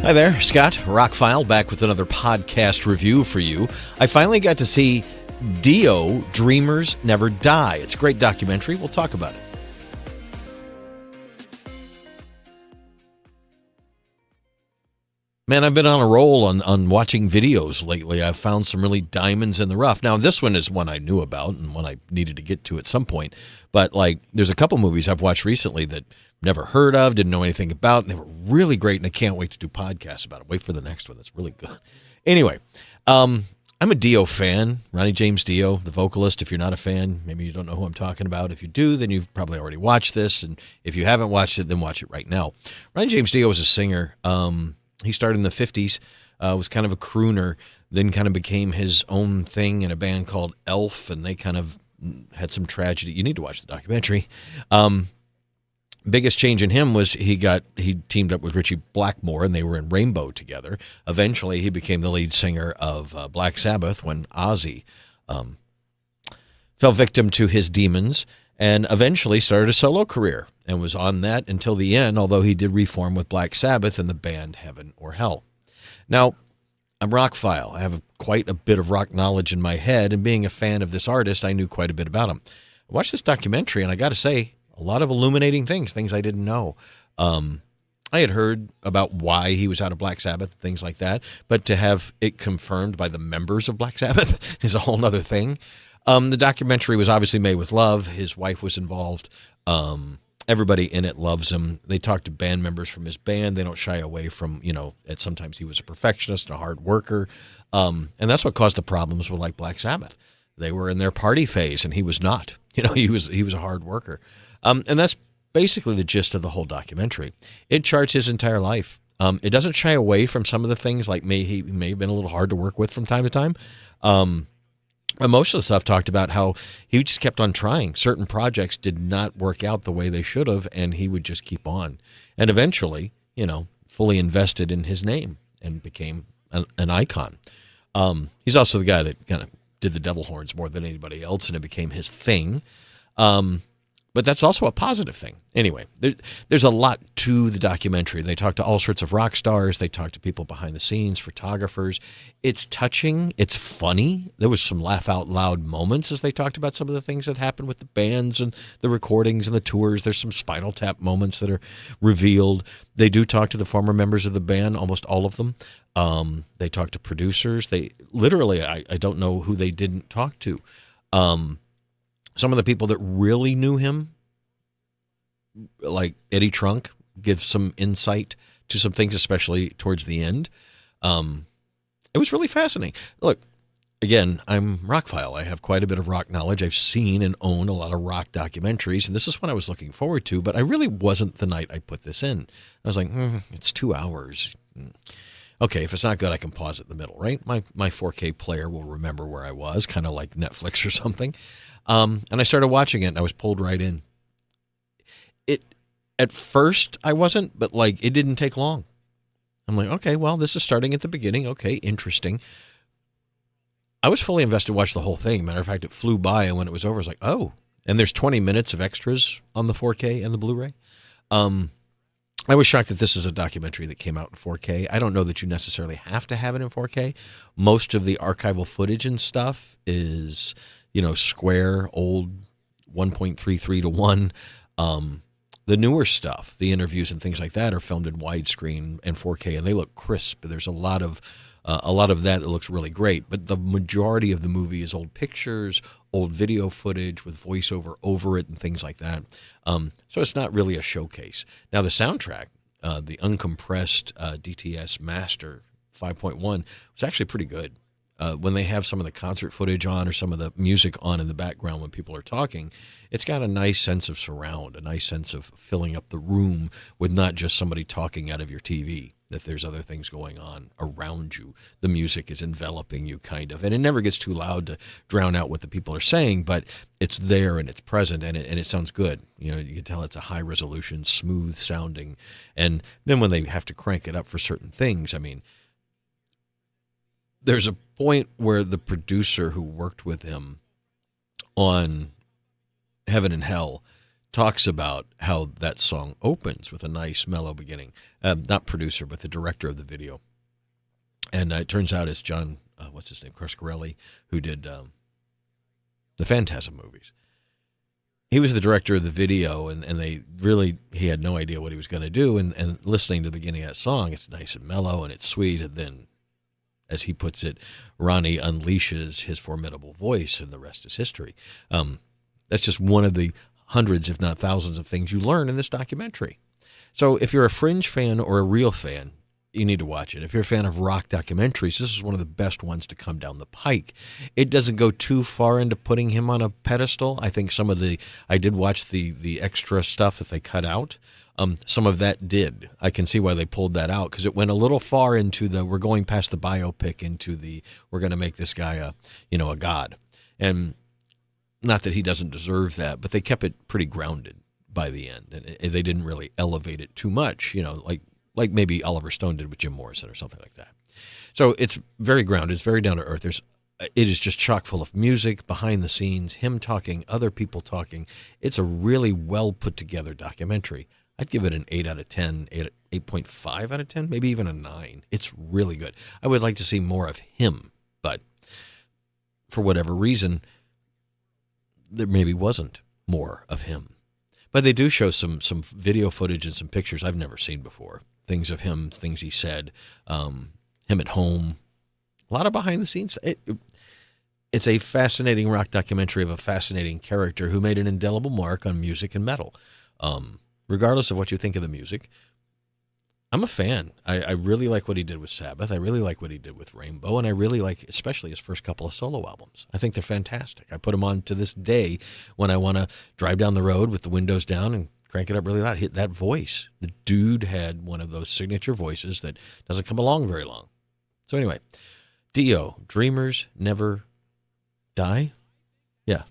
Hi there, Scott, ROCKFILE, back with another podcast review for you. I finally got to see DIO, Dreamers Never Die. It's a great documentary. We'll talk about it. Man, I've been on a roll on watching videos lately. I've found some really diamonds in the rough. Now, this one is one I knew about and one I needed to get to at some point. But, there's a couple movies I've watched recently that never heard of, didn't know anything about, and they were really great, and I can't wait to do podcasts about it. Wait for the next one. That's really good. Anyway, I'm a Dio fan, Ronnie James Dio, the vocalist. If you're not a fan, maybe you don't know who I'm talking about. If you do, then you've probably already watched this, and if you haven't watched it, then watch it right now. Ronnie James Dio was a singer. He started in the 50s, was kind of a crooner, then kind of became his own thing in a band called Elf, and they kind of had some tragedy. You need to watch the documentary. Biggest change in him was he teamed up with Richie Blackmore, and they were in Rainbow together. Eventually, he became the lead singer of Black Sabbath when Ozzy fell victim to his demons, and eventually started a solo career and was on that until the end, although he did reform with Black Sabbath in the band Heaven or Hell. Now, I'm ROCKFILE. I have quite a bit of rock knowledge in my head, and being a fan of this artist, I knew quite a bit about him. I watched this documentary, and I got to say, a lot of illuminating things I didn't know. I had heard about why he was out of Black Sabbath, things like that, but to have it confirmed by the members of Black Sabbath is a whole other thing. The documentary was obviously made with love. His wife was involved. Everybody in it loves him. They talk to band members from his band. They don't shy away from, sometimes he was a perfectionist and a hard worker. And that's what caused the problems with Black Sabbath. They were in their party phase and he was not. He was a hard worker. And that's basically the gist of the whole documentary. It charts his entire life. It doesn't shy away from some of the things, he may have been a little hard to work with from time to time. And most of the stuff talked about how he just kept on trying. Certain projects did not work out the way they should have, and he would just keep on. And eventually, fully invested in his name and became an icon. He's also the guy that kind of did the devil horns more than anybody else, and it became his thing. But that's also a positive thing. Anyway, there's a lot to the documentary. They talk to all sorts of rock stars. They talk to people behind the scenes, photographers. It's touching. It's funny. There was some laugh out loud moments as they talked about some of the things that happened with the bands and the recordings and the tours. There's some Spinal Tap moments that are revealed. They do talk to the former members of the band, almost all of them. They talk to producers. They literally, I don't know who they didn't talk to. Some of the people that really knew him, like Eddie Trunk, gives some insight to some things, especially towards the end. It was really fascinating. Look, again, I'm ROCKFILE. I have quite a bit of rock knowledge. I've seen and own a lot of rock documentaries, and this is what I was looking forward to, but I really wasn't the night I put this in. I was like, it's 2 hours. Okay, if it's not good, I can pause it in the middle, right? My 4K player will remember where I was, kind of like Netflix or something. And I started watching it, and I was pulled right in. At first, I wasn't, but it didn't take long. I'm like, okay, well, this is starting at the beginning. Okay, interesting. I was fully invested to watch the whole thing. Matter of fact, it flew by, and when it was over, I was like, oh. And there's 20 minutes of extras on the 4K and the Blu-ray. I was shocked that this is a documentary that came out in 4K. I don't know that you necessarily have to have it in 4K. Most of the archival footage and stuff is square, old 1.33 to 1. The newer stuff, the interviews and things like that, are filmed in widescreen and 4K, and they look crisp. There's a lot of that looks really great. But the majority of the movie is old pictures, old video footage with voiceover over it and things like that. So it's not really a showcase. Now, the soundtrack, the uncompressed DTS Master 5.1, was actually pretty good. When they have some of the concert footage on or some of the music on in the background when people are talking, it's got a nice sense of surround, a nice sense of filling up the room with not just somebody talking out of your TV, that there's other things going on around you. The music is enveloping you, kind of. And it never gets too loud to drown out what the people are saying, but it's there and it's present and it sounds good. You can tell it's a high resolution, smooth sounding. And then when they have to crank it up for certain things, there's a point where the producer who worked with him on Heaven and Hell talks about how that song opens with a nice mellow beginning. Not producer, but the director of the video. And it turns out it's John, what's his name, Coscarelli, who did the Phantasm movies. He was the director of the video, and he had no idea what he was going to do. And listening to the beginning of that song, it's nice and mellow and it's sweet. And then, as he puts it, Ronnie unleashes his formidable voice, and the rest is history. That's just one of the hundreds, if not thousands, of things you learn in this documentary. So if you're a fringe fan or a real fan, you need to watch it. If you're a fan of rock documentaries, this is one of the best ones to come down the pike. It doesn't go too far into putting him on a pedestal. I think I did watch the extra stuff that they cut out. Some of that did. I can see why they pulled that out, because it went a little far into we're going past the biopic into we're going to make this guy a god. And not that he doesn't deserve that, but they kept it pretty grounded by the end. And they didn't really elevate it too much, like maybe Oliver Stone did with Jim Morrison or something like that. So it's very grounded. It's very down to earth. It is just chock full of music, behind the scenes, him talking, other people talking. It's a really well put together documentary. I'd give it an 8 out of 10, 8.5 out of 10, maybe even a 9. It's really good. I would like to see more of him, but for whatever reason, there maybe wasn't more of him. But they do show some video footage and some pictures I've never seen before. Things of him, things he said, him at home. A lot of behind the scenes. It's a fascinating rock documentary of a fascinating character who made an indelible mark on music and metal. Regardless of what you think of the music, I'm a fan. I really like what he did with Sabbath. I really like what he did with Rainbow, and I really like especially his first couple of solo albums. I think they're fantastic. I put them on to this day when I want to drive down the road with the windows down and crank it up really loud. Hit that voice. The dude had one of those signature voices that doesn't come along very long. So anyway, DIO, Dreamers Never Die? Yeah.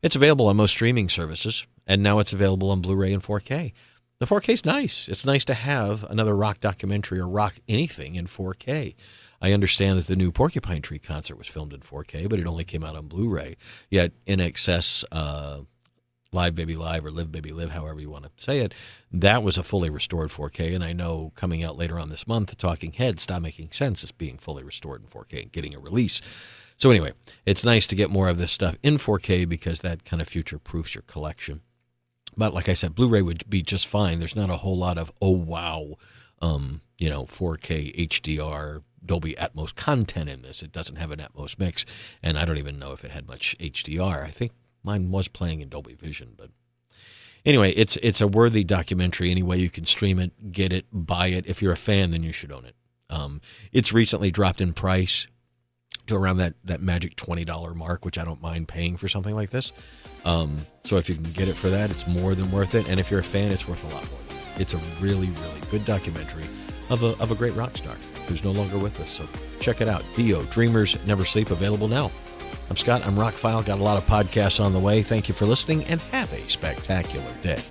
It's available on most streaming services, and now it's available on Blu-ray and 4K. The 4K is nice. It's nice to have another rock documentary or rock anything in 4K. I understand that the new Porcupine Tree concert was filmed in 4K, but it only came out on Blu-ray. Yet INXS Live Baby Live or Live Baby Live, however you want to say it, that was a fully restored 4K. And I know coming out later on this month, The Talking Heads Stop Making Sense is being fully restored in 4K and getting a release. So anyway, it's nice to get more of this stuff in 4K because that kind of future-proofs your collection. But like I said, Blu-ray would be just fine. There's not a whole lot of, 4K HDR Dolby Atmos content in this. It doesn't have an Atmos mix, and I don't even know if it had much HDR. I think mine was playing in Dolby Vision, but anyway, it's a worthy documentary. Any way you can stream it, get it, buy it. If you're a fan, then you should own it. It's recently dropped in price to around that magic $20 mark, which I don't mind paying for something like this. So if you can get it for that, it's more than worth it. And if you're a fan, it's worth a lot more. It's a really, really good documentary of a great rock star who's no longer with us. So check it out. DIO, Dreamers Never Sleep, available now. I'm Scott. I'm ROCKFILE. Got a lot of podcasts on the way. Thank you for listening, and have a spectacular day.